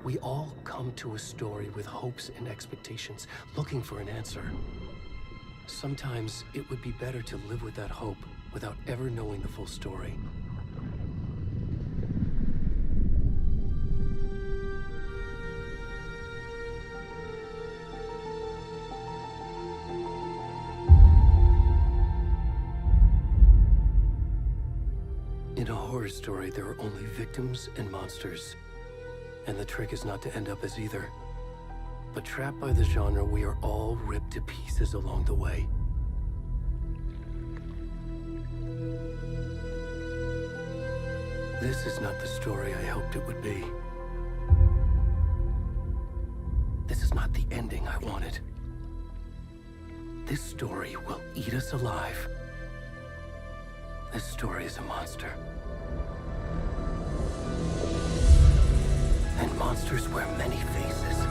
We all come to a story with hopes and expectations, looking for an answer. Sometimes it would be better to live with that hope without ever knowing the full story. In a horror story, there are only victims and monsters. And the trick is not to end up as either. But trapped by the genre, we are all ripped to pieces along the way. This is not the story I hoped it would be. This is not the ending I wanted. This story will eat us alive. This story is a monster. And monsters wear many faces.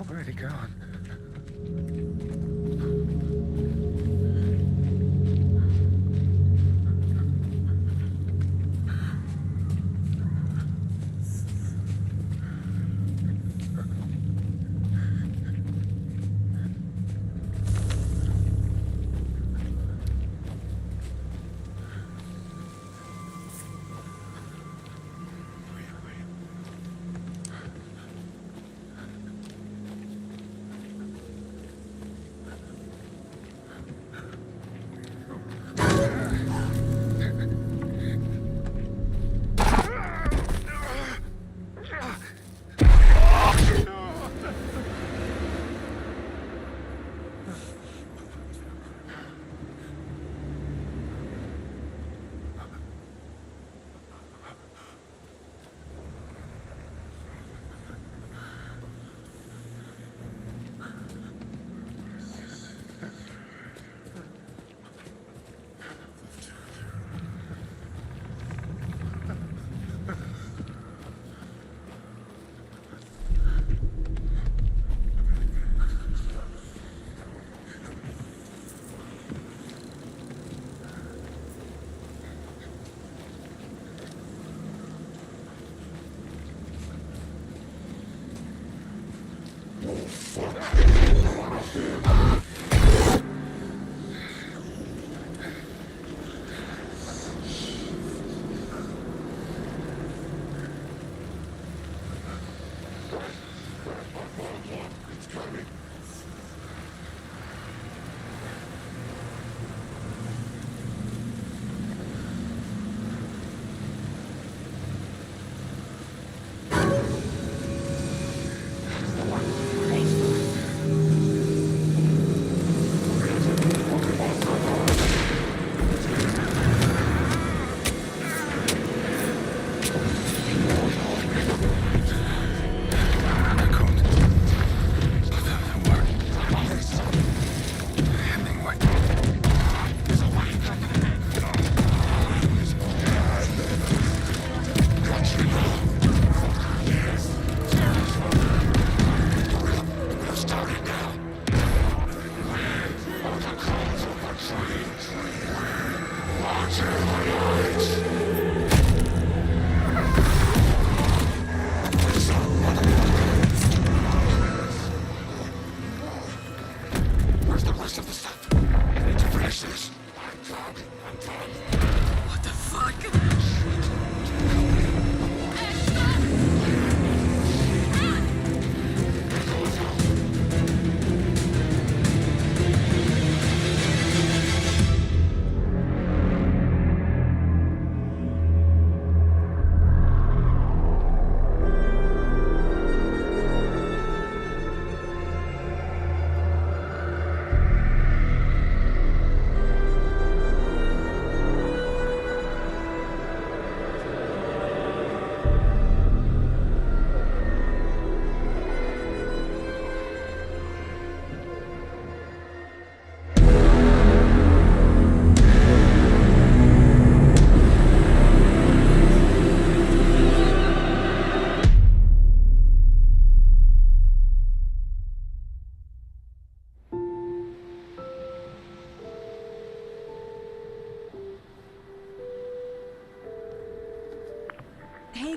Already gone. Watch your lights.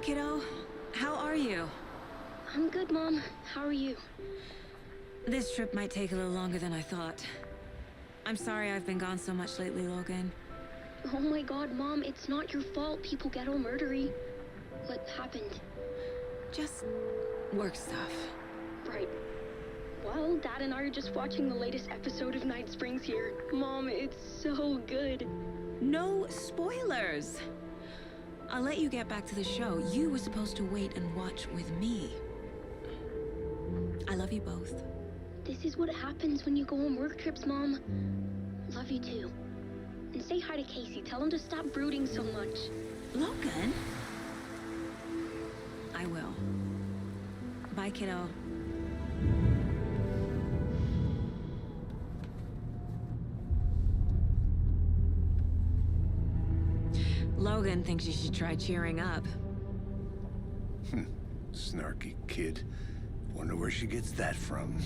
kiddo. How are you? I'm good, Mom. How are you? This trip might take a little longer than I thought. I'm sorry I've been gone so much lately, Logan. Oh my god, Mom, it's not your fault people get all murdery. What happened? Just work stuff. Right. Well, Dad and I are just watching the latest episode of Night Springs here. Mom, it's so good. No spoilers! I'll let you get back to the show. You were supposed to wait and watch with me. I love you both. This is what happens when you go on work trips, Mom. Love you too. And say hi to Casey. Tell him to stop brooding so much. Logan? I will. Bye, kiddo. Logan thinks you should try cheering up. Snarky kid. Wonder where she gets that from.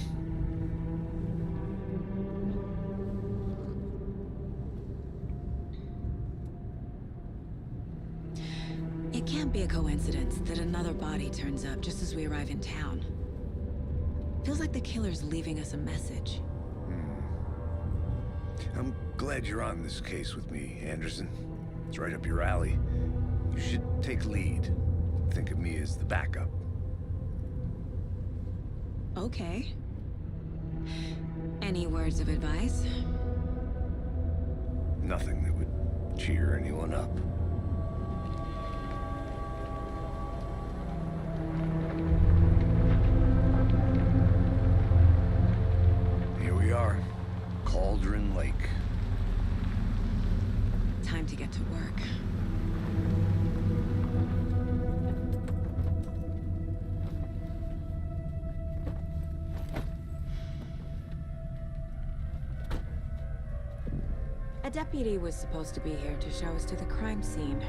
It can't be a coincidence that another body turns up just as we arrive in town. Feels like the killer's leaving us a message. I'm glad you're on this case with me, Anderson. It's right up your alley. You should take lead. Think of me as the backup. Okay. Any words of advice? Nothing that would cheer anyone up. Here we are. Cauldron Lake. Time to get to work. A deputy was supposed to be here to show us to the crime scene.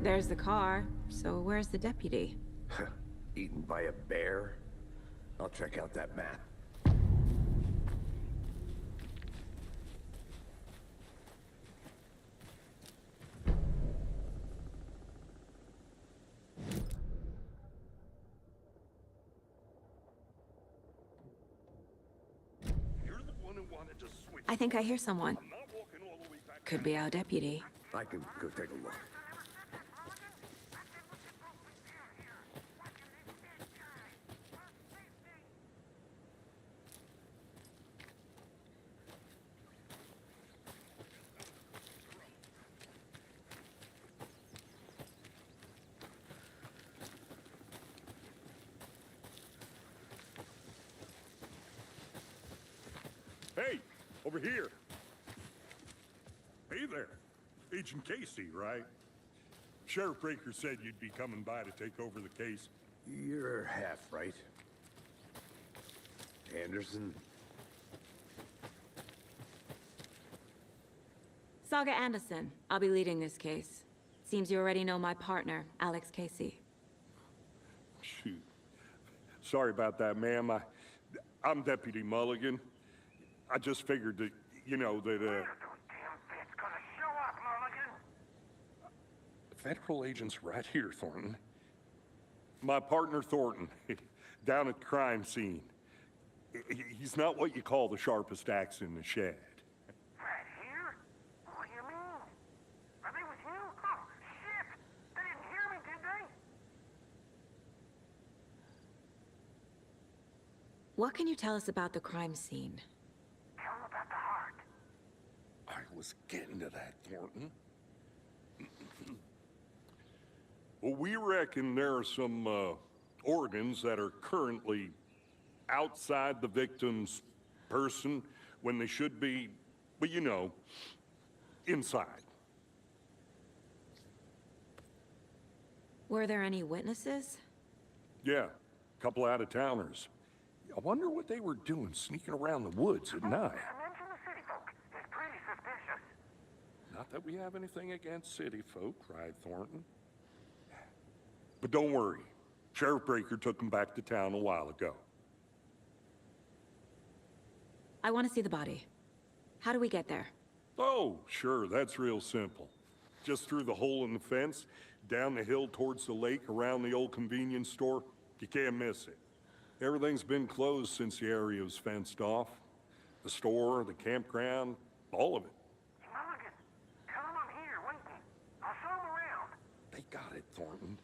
There's the car, so where's the deputy? Eaten by a bear? I'll check out that map. I think I hear someone. Could be our deputy. I can go take a look. Hey, over here. Hey there. Agent Casey, right? Sheriff Breaker said you'd be coming by to take over the case. You're half right. Anderson? Saga Anderson. I'll be leading this case. Seems you already know my partner, Alex Casey. Shoot. Sorry about that, ma'am. I'm Deputy Mulligan. I just figured that, you know, that, Federal agent's right here, Thornton. My partner, Thornton, down at the crime scene. He's not what you call the sharpest axe in the shed. Right here? What do you mean? Are they with you? Oh, shit! They didn't hear me, did they? What can you tell us about the crime scene? Tell them about the heart. I was getting to that, Thornton. Well, we reckon there are some organs that are currently outside the victim's person when they should be, well, you know, inside. Were there any witnesses? Yeah, a couple out-of-towners. I wonder what they were doing sneaking around the woods at night. Mention the city folk. It's pretty suspicious. Not that we have anything against city folk, cried Thornton. But don't worry. Sheriff Breaker took them back to town a while ago. I want to see the body. How do we get there? Oh, sure, that's real simple. Just through the hole in the fence, down the hill towards the lake around the old convenience store. You can't miss it. Everything's been closed since the area was fenced off. The store, the campground, all of it. Mulligan, tell him I'm here waiting. I'll show him around. They got it, Thornton.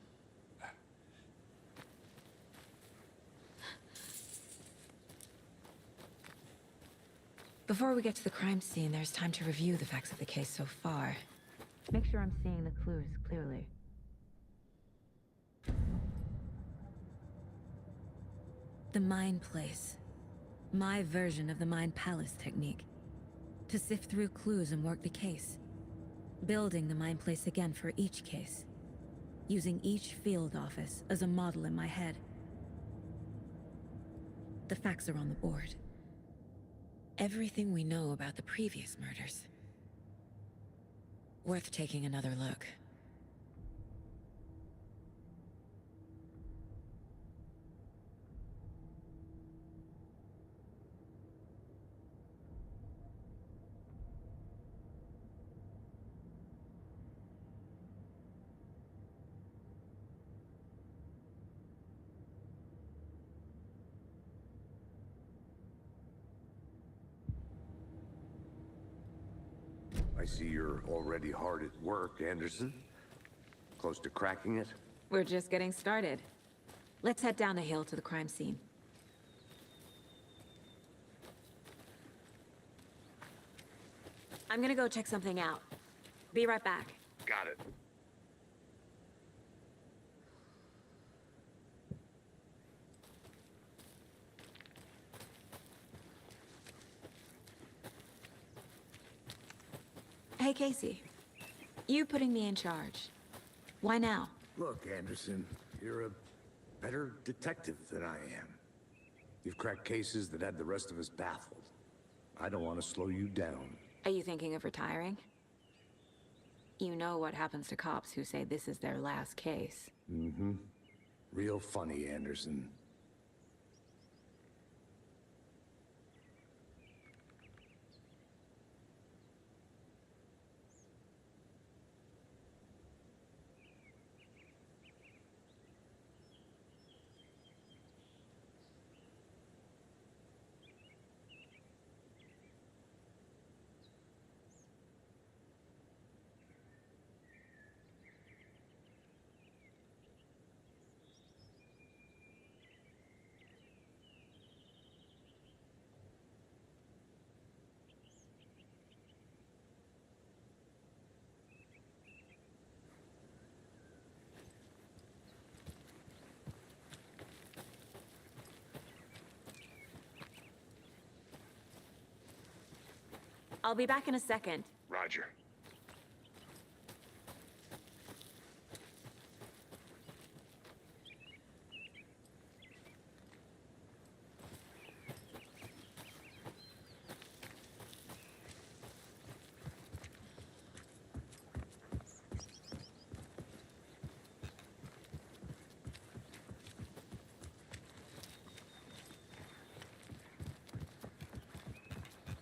Before we get to the crime scene, there's time to review the facts of the case so far. Make sure I'm seeing the clues clearly. The Mind Place. My version of the Mind Palace technique. To sift through clues and work the case. Building the Mind Place again for each case. Using each field office as a model in my head. The facts are on the board. Everything we know about the previous murders. Worth taking another look. I see you're already hard at work, Anderson. Close to cracking it? We're just getting started. Let's head down the hill to the crime scene. I'm gonna go check something out. Be right back. Got it. Hey, Casey. You putting me in charge. Why now? Look, Anderson, you're a better detective than I am. You've cracked cases that had the rest of us baffled. I don't want to slow you down. Are you thinking of retiring? You know what happens to cops who say this is their last case. Mm-hmm. Real funny, Anderson. I'll be back in a second. Roger.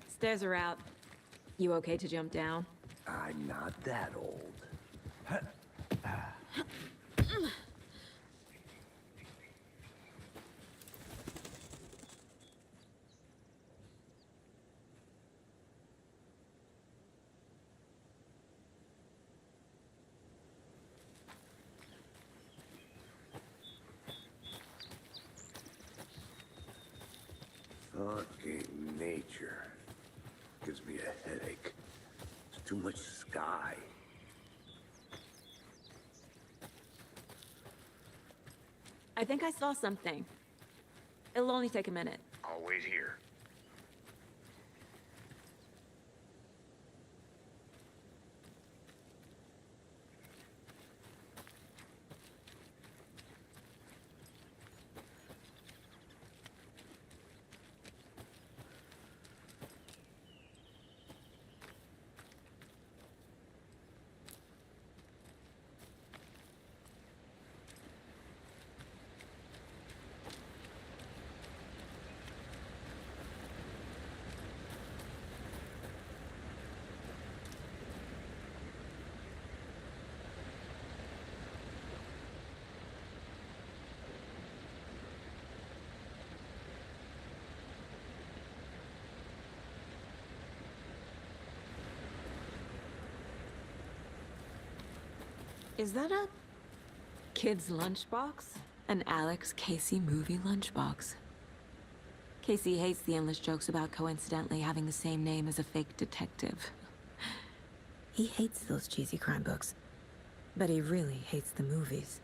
Stairs are out. You okay to jump down? I'm not that old. Fucking nature. Gives me a headache. It's too much sky. I think I saw something. It'll only take a minute. I'll wait here. Is that a kid's lunchbox? An Alex Casey movie lunchbox. Casey hates the endless jokes about coincidentally having the same name as a fake detective. He hates those cheesy crime books, but he really hates the movies.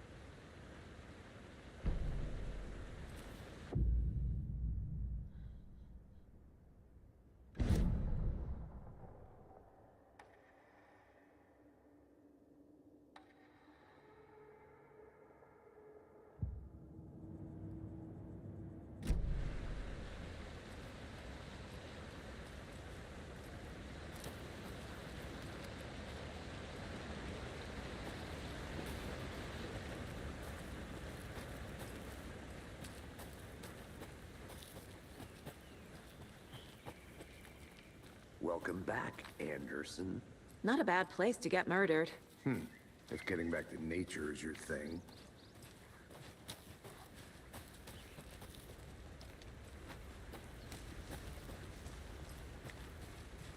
Welcome back, Anderson. Not a bad place to get murdered. If getting back to nature is your thing.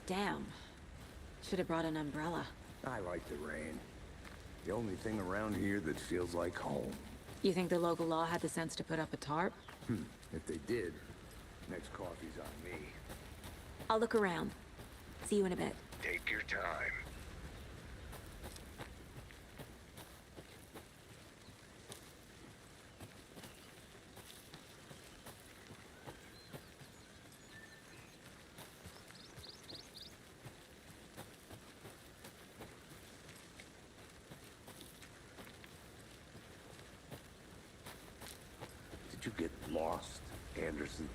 Damn. Should have brought an umbrella. I like the rain. The only thing around here that feels like home. You think the local law had the sense to put up a tarp? If they did, next coffee's on me. I'll look around. See you in a bit. Take your time. Did you get lost, Anderson?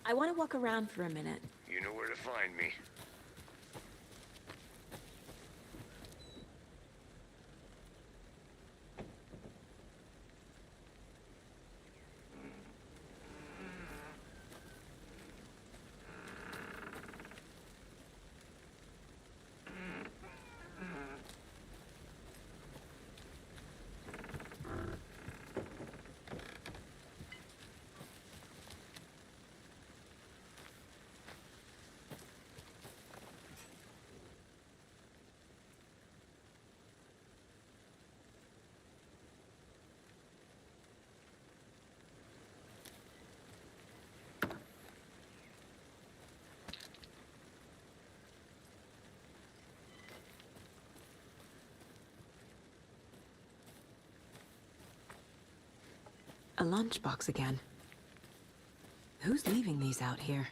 I want to walk around for a minute. You know where to find me. A lunchbox again. Who's leaving these out here?